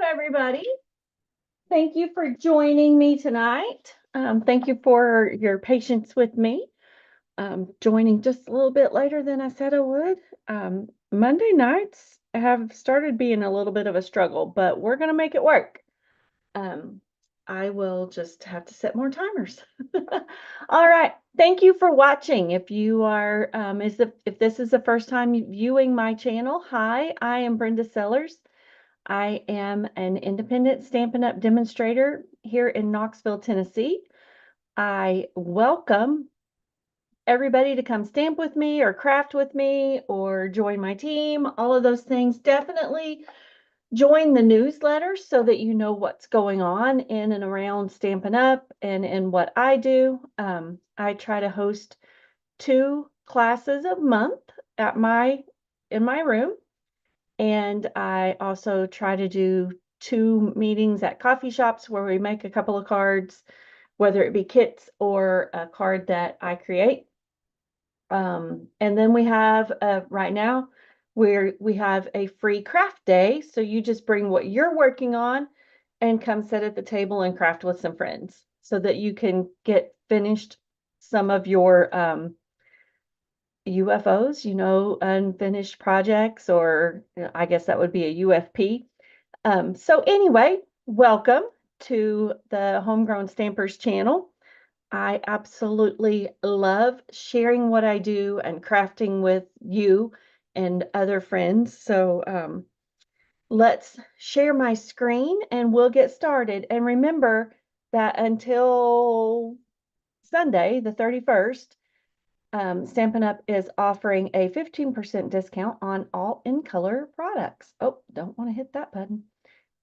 everybody. Thank you for joining me tonight. Thank you for your patience with me. Joining just a little bit later than I said I would. Monday nights have started being a little bit of a struggle, but we're going to make it work. I will just have to set more timers. All right. Thank you for watching. If you are, if this is the first time viewing my channel, hi, I am Brenda Sellers. I am an independent Stampin' Up! Demonstrator here in Knoxville, Tennessee. I welcome everybody to come stamp with me or craft with me or join my team, all of those things. Definitely join the newsletter so that you know what's going on in and around Stampin' Up! And in what I do. I try to host 2 classes a month in my room. And I also try to do 2 meetings at coffee shops where we make a couple of cards, whether it be kits or a card that I create. And then we have right now we have a free craft day. So you just bring what you're working on and come sit at the table and craft with some friends so that you can get finished some of your UFOs, unfinished projects, or I guess that would be a UFP. So anyway, welcome to the Homegrown Stampers channel. I absolutely love sharing what I do and crafting with you and other friends. So let's share my screen and we'll get started. And remember that until Sunday, the 31st, Stampin' Up! Is offering a 15% discount on all in-color products. Oh, don't want to hit that button.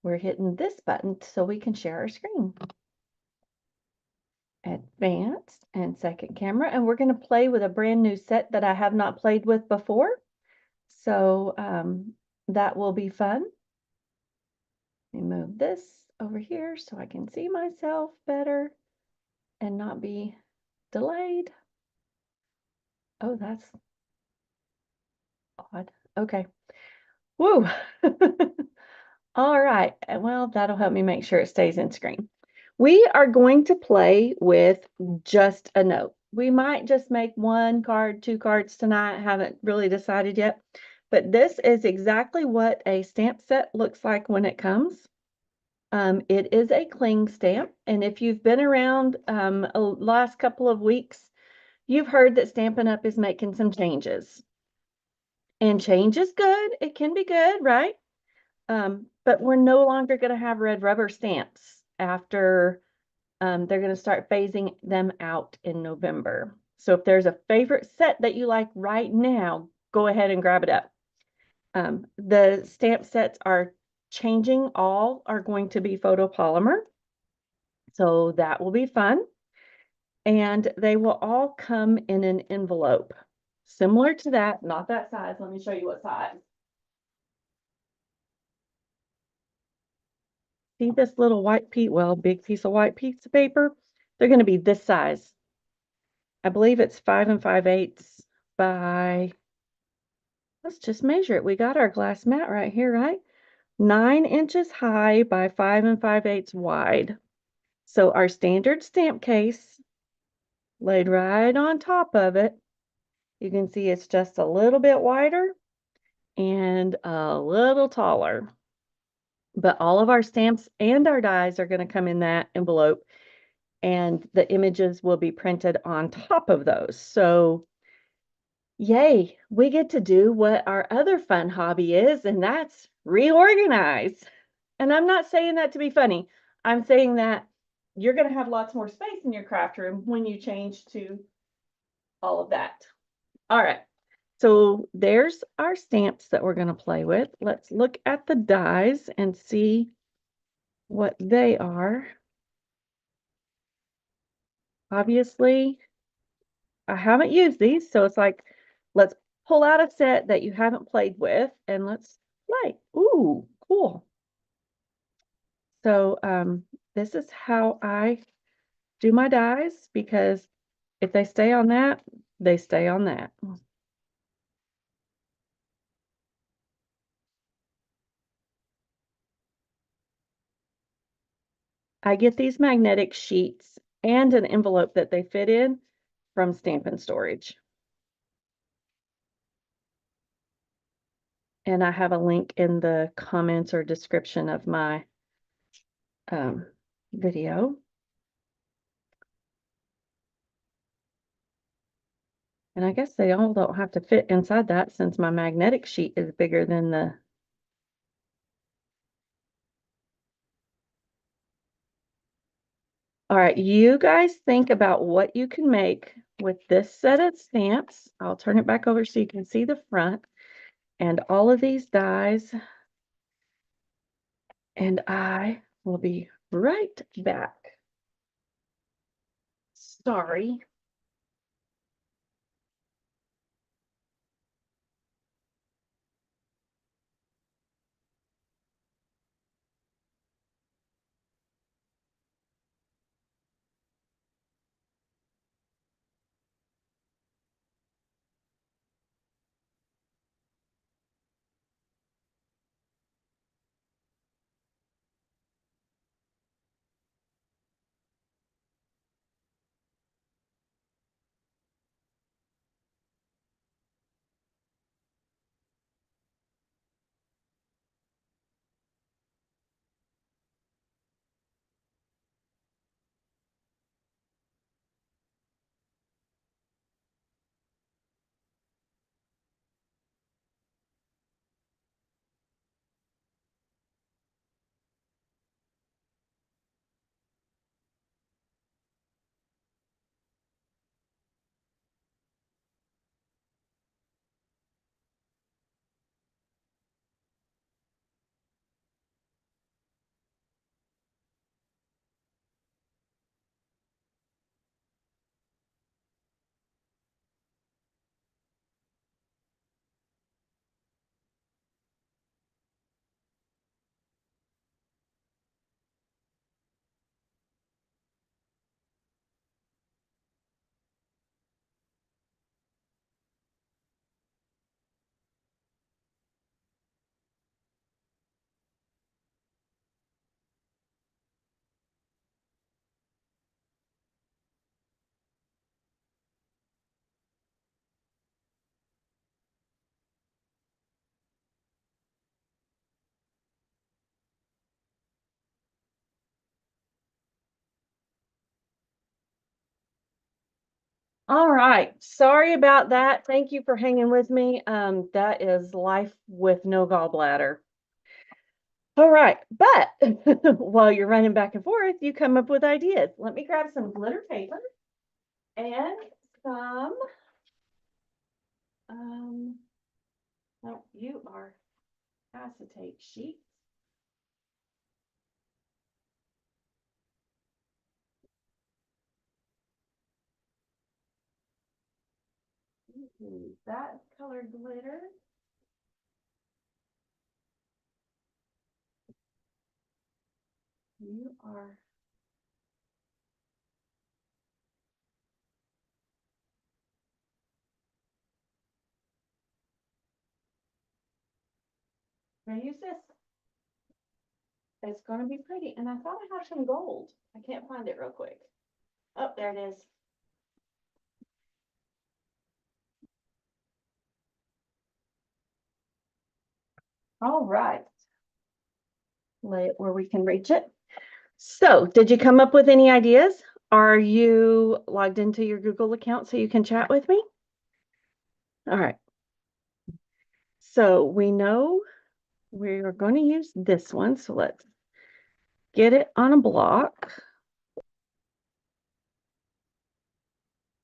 We're hitting this button so we can share our screen. Advanced and second camera. And we're going to play with a brand new set that I have not played with before. So that will be fun. Let me move this over here so I can see myself better and not be delayed. Oh, that's odd. Okay. Woo. All right. Well, that'll help me make sure it stays in screen. We are going to play with just a note. We might just make 1 card, 2 cards tonight. Haven't really decided yet. But this is exactly what a stamp set looks like when it comes. It is a cling stamp. And if you've been around the last couple of weeks, you've heard that Stampin' Up! Is making some changes. And change is good. It can be good, right? But we're no longer going to have red rubber stamps after they're going to start phasing them out in November. So if there's a favorite set that you like right now, go ahead and grab it up. The stamp sets are changing. All are going to be photopolymer. So that will be fun. And they will all come in an envelope. Similar to that, not that size. Let me show you what size. See this little white piece, big piece of white piece of paper? They're going to be this size. I believe it's 5 5/8 by, let's just measure it. We got our glass mat right here, right? 9 inches high by 5 5/8 wide. So our standard stamp case laid right on top of it. You can see it's just a little bit wider and a little taller. But all of our stamps and our dies are going to come in that envelope, and the images will be printed on top of those. So yay, we get to do what our other fun hobby is, and that's reorganize. And I'm not saying that to be funny. I'm saying that you're going to have lots more space in your craft room when you change to all of that. All right. So there's our stamps that we're going to play with. Let's look at the dies and see what they are. Obviously, I haven't used these, so it's like, let's pull out a set that you haven't played with and let's play. Ooh, cool. So this is how I do my dies, because if they stay on that, they stay on that. I get these magnetic sheets and an envelope that they fit in from Stampin' Storage. And I have a link in the comments or description of my video. And I guess they all don't have to fit inside that since my magnetic sheet is bigger than the. All right, you guys think about what you can make with this set of stamps. I'll turn it back over so you can see the front and all of these dies. And I will be right back. Sorry. All right. Sorry about that. Thank you for hanging with me. That is life with no gallbladder. All right. But while you're running back and forth, you come up with ideas. Let me grab some glitter paper and some, no, you are acetate sheets. That colored glitter. You are gonna use this. It's gonna be pretty. And I thought I had some gold. I can't find it real quick. Oh, there it is. All right. Lay it where we can reach it. So, did you come up with any ideas? Are you logged into your Google account so you can chat with me? All right. So, we know we are going to use this one. So, let's get it on a block.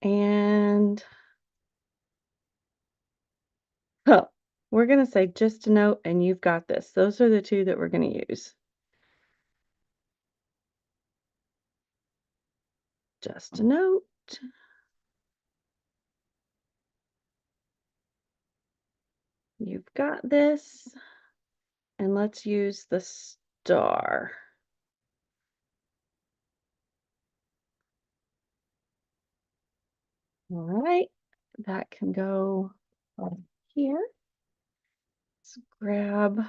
And we're going to say just a note, and you've got this. Those are the two that we're going to use. Just a note. You've got this. And let's use the star. All right, that can go on here. Let's grab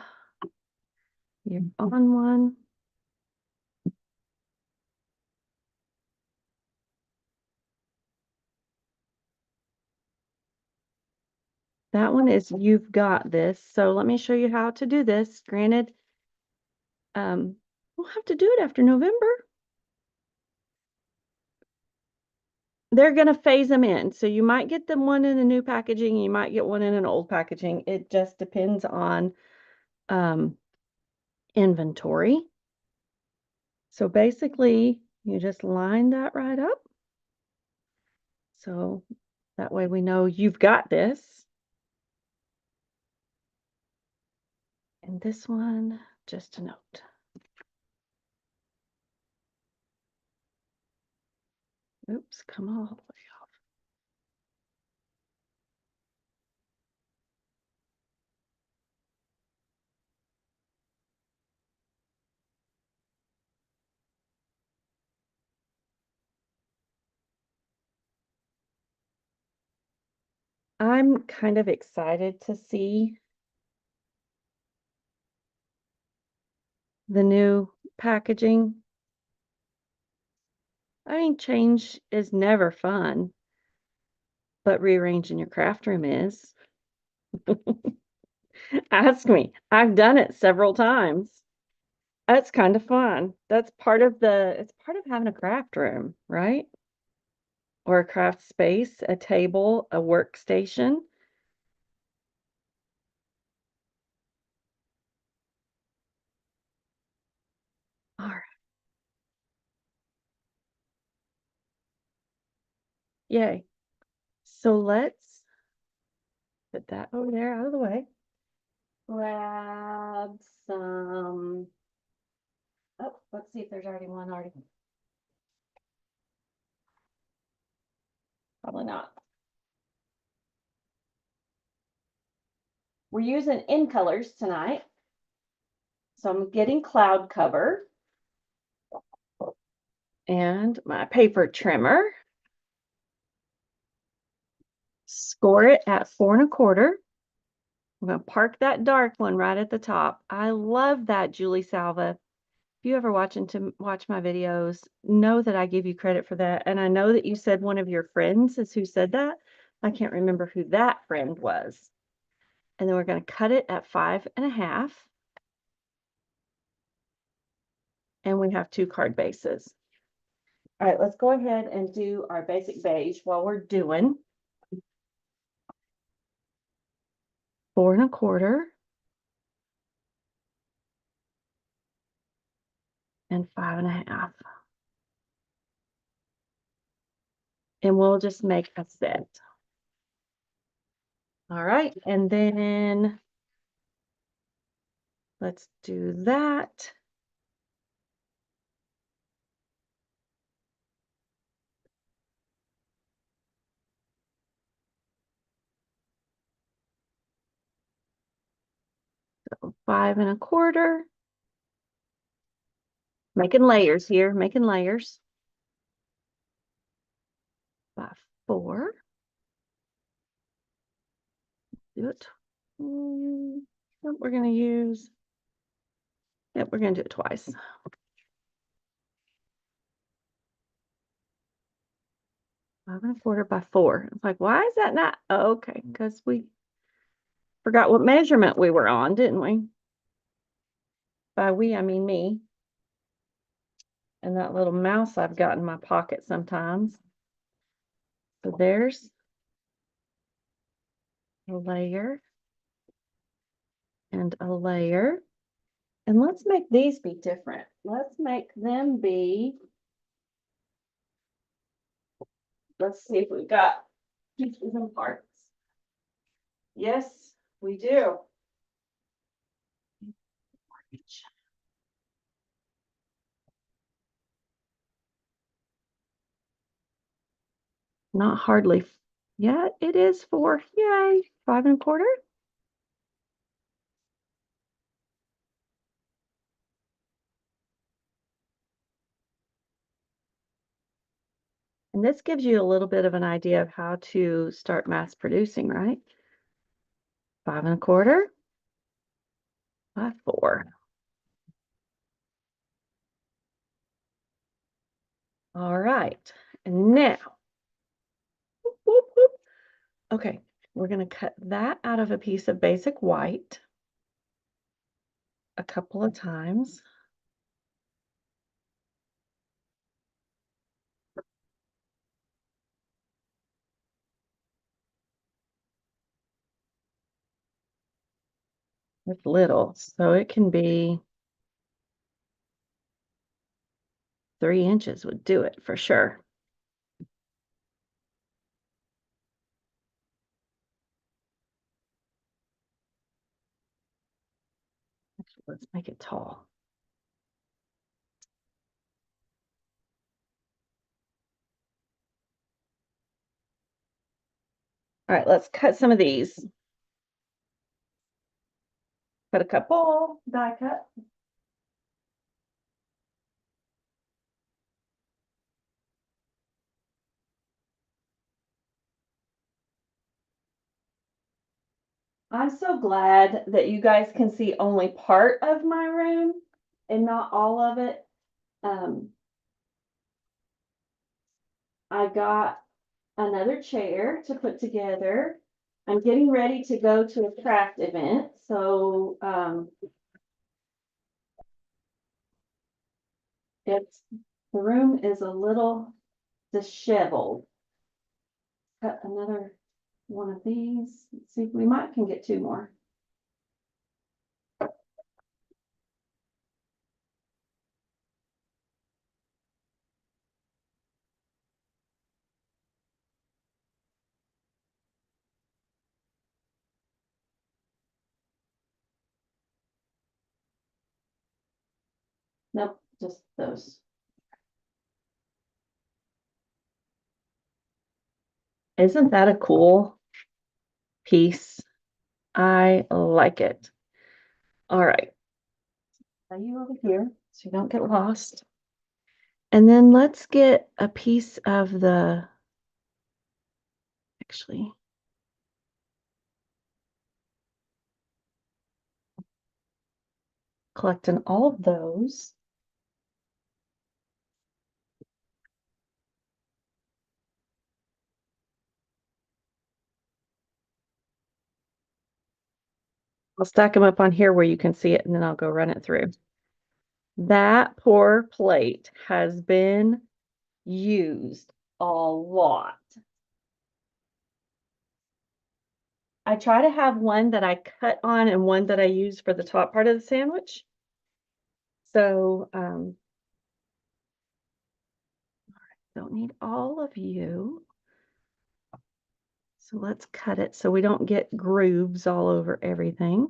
your on one. That one is You've Got This. So let me show you how to do this. Granted, we'll have to do it after November. They're going to phase them in. So you might get them one in a new packaging. You might get one in an old packaging. It just depends on inventory. So basically, you just line that right up. So that way we know you've got this. And this one, just a note. Oops, come all the way off. I'm kind of excited to see the new packaging. I mean, change is never fun, but rearranging your craft room is. Ask me. I've done it several times. That's kind of fun. That's part of it's part of having a craft room, right? Or a craft space, a table, a workstation. All right. Yay. So let's put that over there out of the way. Grab some. Oh, let's see if there's already one already. Probably not. We're using in colors tonight. So I'm getting cloud cover and my paper trimmer. Score it at 4 1/4. I'm going to park that dark one right at the top. I love that, Julie Salva. If you ever watch my videos, know that I give you credit for that. And I know that you said one of your friends is who said that. I can't remember who that friend was. And then we're going to cut it at 5 1/2. And we have 2 card bases. All right, let's go ahead and do our basic beige while we're doing 4 1/4 and 5 1/2. And we'll just make a set. All right, and then let's do that. So 5 1/4. Making layers here, making layers. By 4. Do it. We're going to use. Yep, we're going to do it twice. 5 1/4 by 4. It's like, why is that not? Oh, okay, because we forgot what measurement we were on, didn't we? By we, I mean me. And that little mouse I've got in my pocket sometimes. So there's a layer and a layer. And let's make these be different. Let's make them be, let's see if we've got pieces and parts. Yes, we do. Not hardly. Yeah, it is 4. Yay. 5 1/4. And this gives you a little bit of an idea of how to start mass producing, right? 5 1/4 by 4. All right. And now, whoop, whoop, whoop. Okay. we're going to cut that out of a piece of basic white a couple of times. It's little, so it can be 3 inches would do it for sure. Actually, let's make it tall. All right, let's cut some of these. Cut a couple, die cut. I'm so glad that you guys can see only part of my room and not all of it. I got another chair to put together. I'm getting ready to go to a craft event, so the room is a little disheveled. Cut another one of these. Let's see if we might can get 2 more. Nope, just those. Isn't that a cool piece? I like it. All right. Are you over here so you don't get lost? And then let's get a piece of the, actually, collecting all of those. I'll stack them up on here where you can see it, and then I'll go run it through. That poor plate has been used a lot. I try to have one that I cut on and one that I use for the top part of the sandwich. So, don't need all of you. So let's cut it so we don't get grooves all over everything.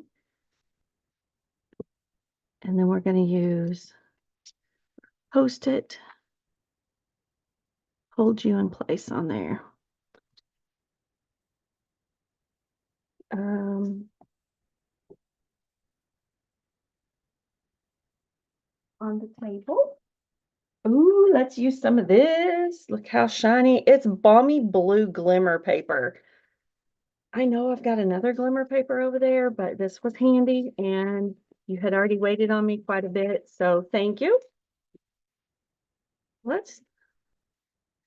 And then we're going to use Post-it, hold you in place on there. On the table. Ooh, let's use some of this. Look how shiny. It's balmy blue glimmer paper. I know I've got another glimmer paper over there, but this was handy and you had already waited on me quite a bit. So thank you. Let's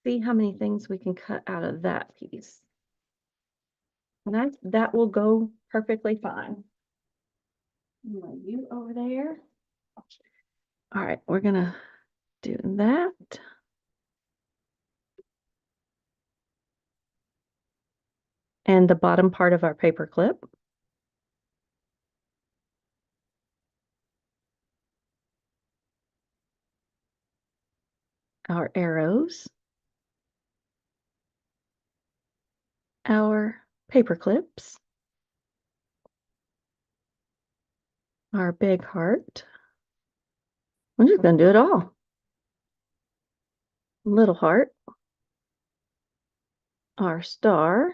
see how many things we can cut out of that piece. And that will go perfectly fine. You over there. All right, we're gonna do that. And the bottom part of our paper clip. Our arrows. Our paper clips. Our big heart. I'm just gonna do it all. Little heart. Our star.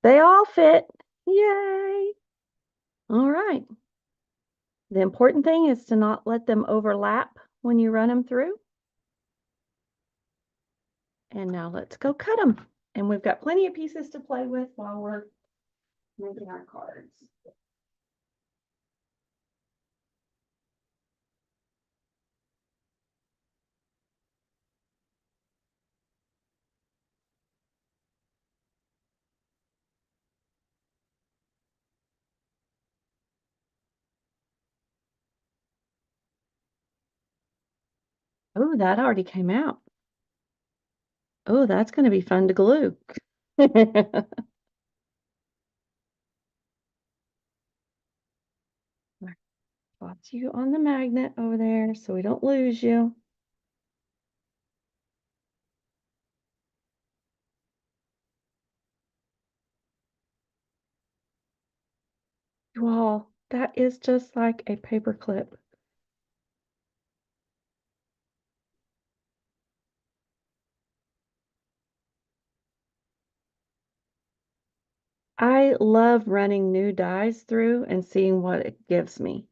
They all fit. Yay! All right. The important thing is to not let them overlap when you run them through. And now let's go cut them. And we've got plenty of pieces to play with while we're making our cards. Oh, that already came out. Oh, that's going to be fun to glue. Got you on the magnet over there so we don't lose you. You all, that is just like a paper clip. I love running new dies through and seeing what it gives me.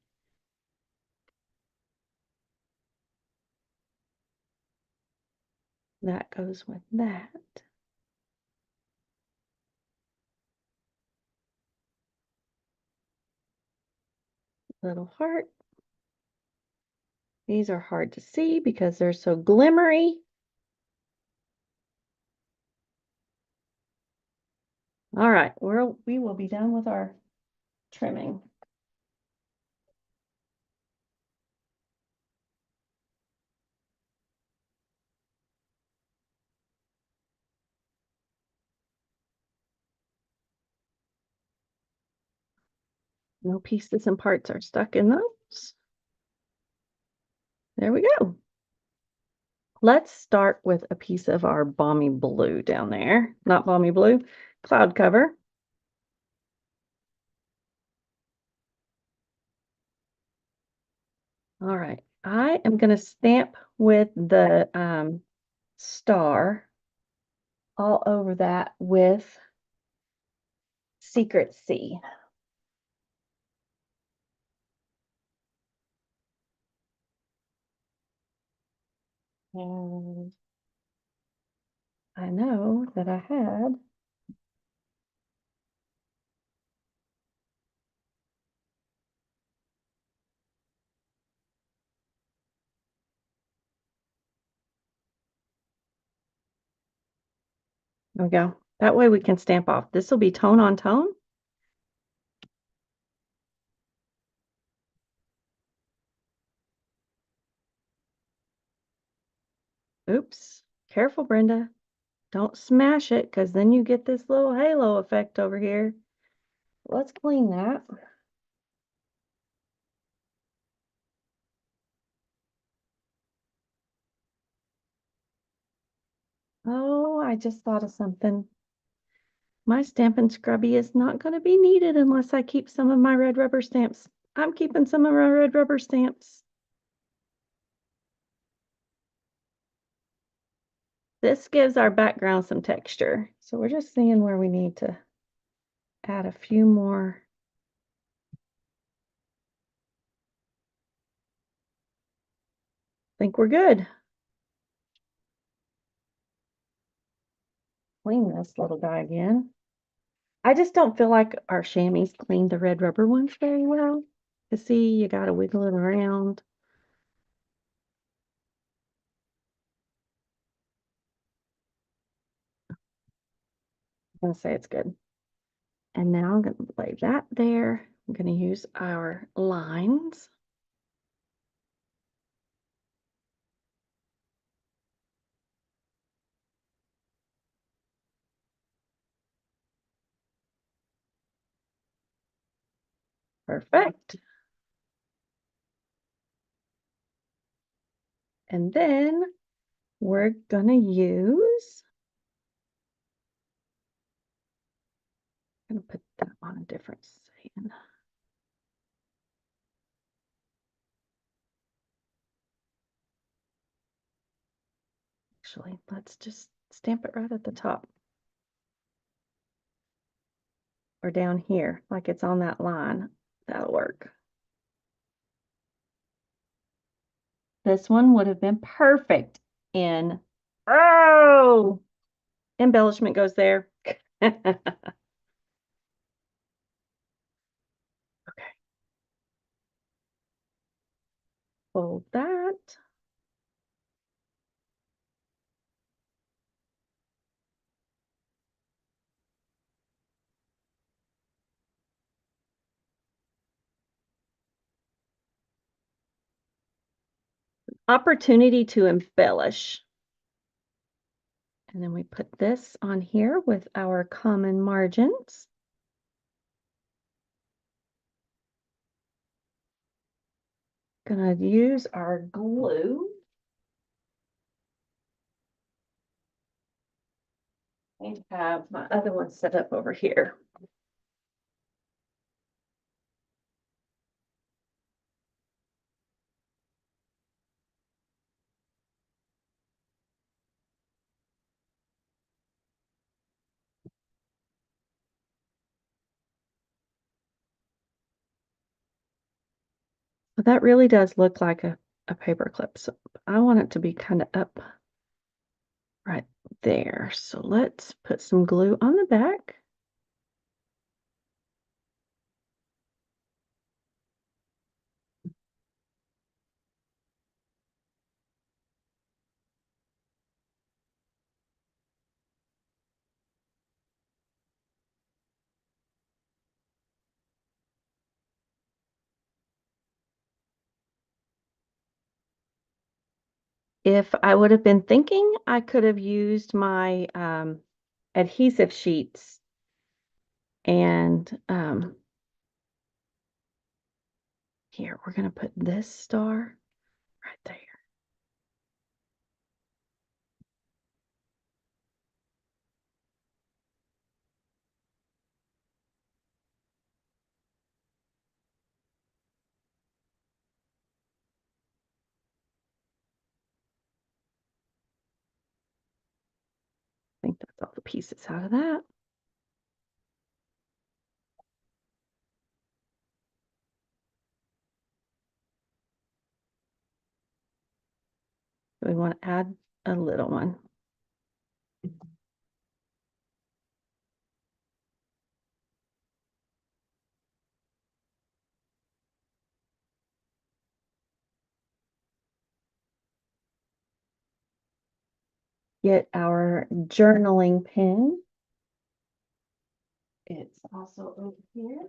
That goes with that. Little heart. These are hard to see because they're so glimmery. All right, we will be done with our trimming. No pieces and parts are stuck in those. There we go. Let's start with a piece of our balmy blue down there. Not balmy blue, cloud cover. All right, I am going to stamp with the star all over that with Secret C. And I know that I had there we go. That way we can stamp off. This will be tone on tone. Oops. Careful, Brenda. Don't smash it because then you get this little halo effect over here. Let's clean that. Oh, I just thought of something. My Stampin' Scrubby is not going to be needed unless I keep some of my red rubber stamps. I'm keeping some of my red rubber stamps. This gives our background some texture. So we're just seeing where we need to add a few more. I think we're good. Clean this little guy again. I just don't feel like our chamois cleaned the red rubber ones very well. You see, you got to wiggle it around. I'm going to say it's good. And now I'm going to lay that there. I'm going to use our lines. Perfect. And then we're going to use, I'm going to put that on a different sand. Actually, let's just stamp it right at the top. Or down here, like it's on that line. That'll work. This one would have been perfect in, oh, embellishment goes there. Okay. Fold that. opportunity to embellish. And then we put this on here with our common margins. Gonna use our glue. And have my other one set up over here. But that really does look like a paper clip. So I want it to be kind of up right there. So let's put some glue on the back. If I would have been thinking, I could have used my adhesive sheets and here, we're going to put this star right there. I think that's all the pieces out of that. We want to add a little one. Get our journaling pen. It's also over here.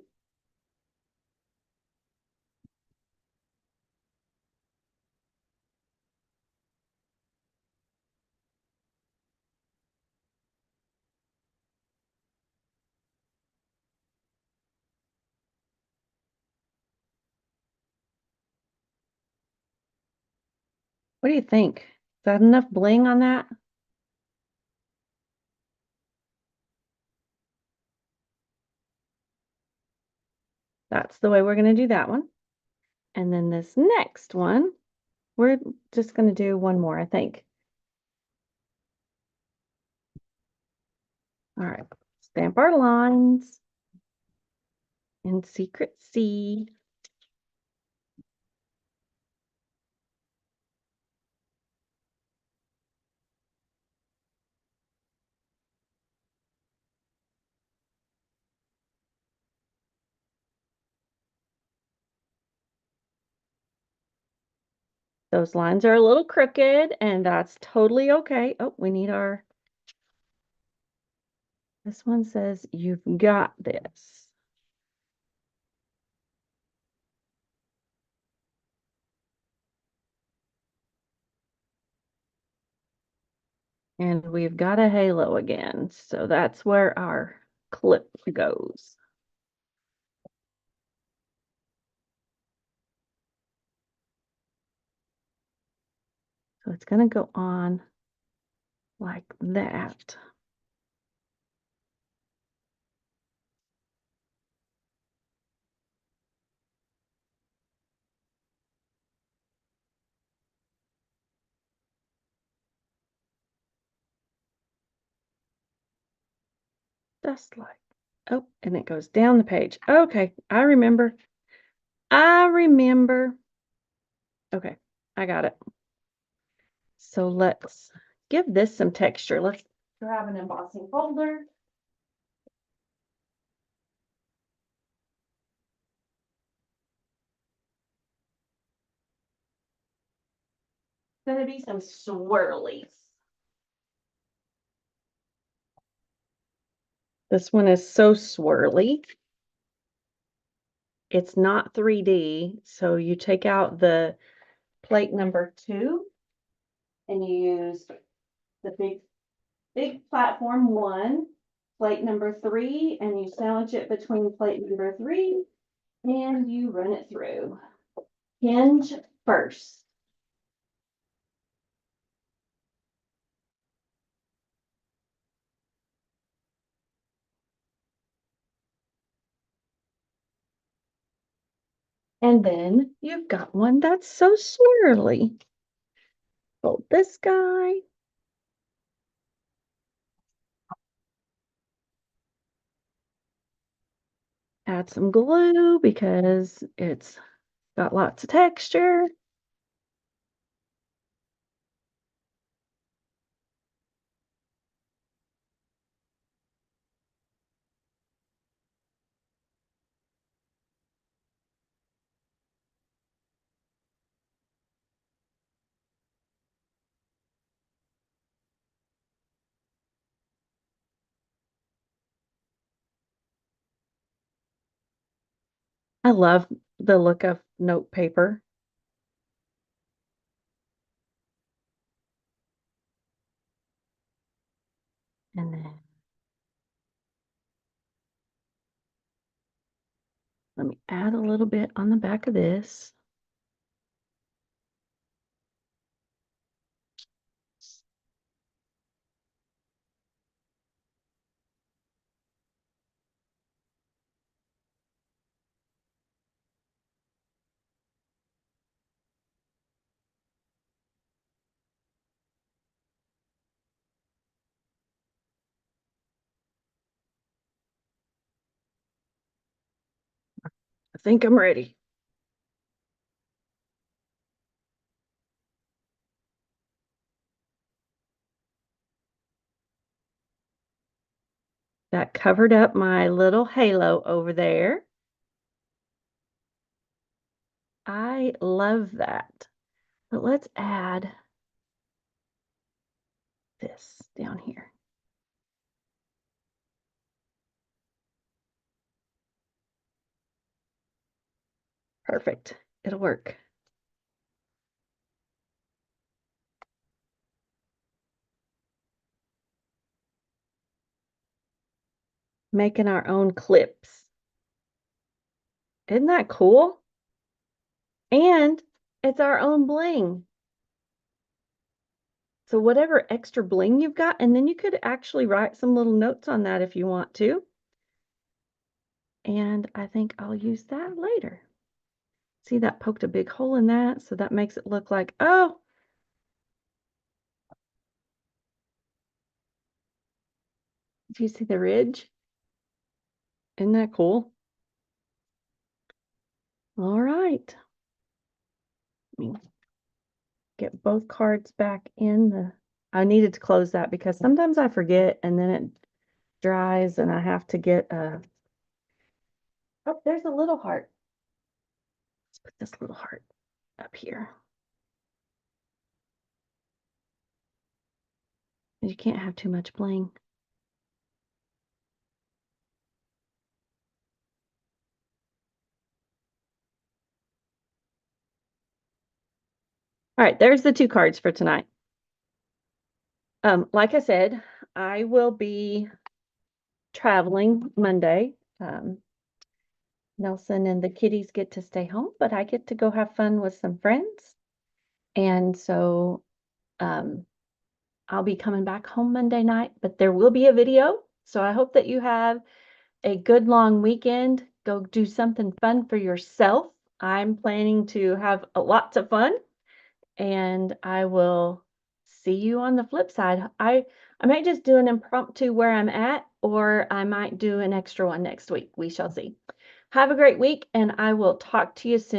What do you think? Is that enough bling on that? That's the way we're going to do that one. And then this next one, we're just going to do one more, I think. All right, stamp our lines in Secret C. Those lines are a little crooked, and that's totally okay. Oh, we need our, this one says, "You've got this." And we've got a halo again. So that's where our clip goes. So it's going to go on like that. Just like, oh, and it goes down the page. Okay, I remember. I remember. Okay, I got it. So let's give this some texture. Let's grab an embossing folder. Gonna be some swirlies. This one is so swirly. It's not 3D, so you take out the plate number 2, and you use the big platform 1, plate number 3, and you sandwich it between plate number 3, and you run it through. Hinge first. And then you've got one that's so swirly. Fold this guy. Add some glue because it's got lots of texture. I love the look of note paper. And then let me add a little bit on the back of this. I think I'm ready. That covered up my little halo over there. I love that. But let's add this down here. Perfect. It'll work. Making our own clips. Isn't that cool? And it's our own bling. So whatever extra bling you've got, and then you could actually write some little notes on that if you want to. And I think I'll use that later. See, that poked a big hole in that, so that makes it look like, oh, do you see the ridge? Isn't that cool? All right. Let me get both cards back in the, I needed to close that because sometimes I forget and then it dries and I have to get a, oh, there's a little heart. Let's put this little heart up here. You can't have too much bling. All right, there's the 2 cards for tonight. Like I said, I will be traveling Monday. Nelson and the kitties get to stay home, but I get to go have fun with some friends. And so I'll be coming back home Monday night, but there will be a video. So I hope that you have a good long weekend. Go do something fun for yourself. I'm planning to have lots of fun, and I will see you on the flip side. I might just do an impromptu where I'm at, or I might do an extra one next week. We shall see. Have a great week, and I will talk to you soon.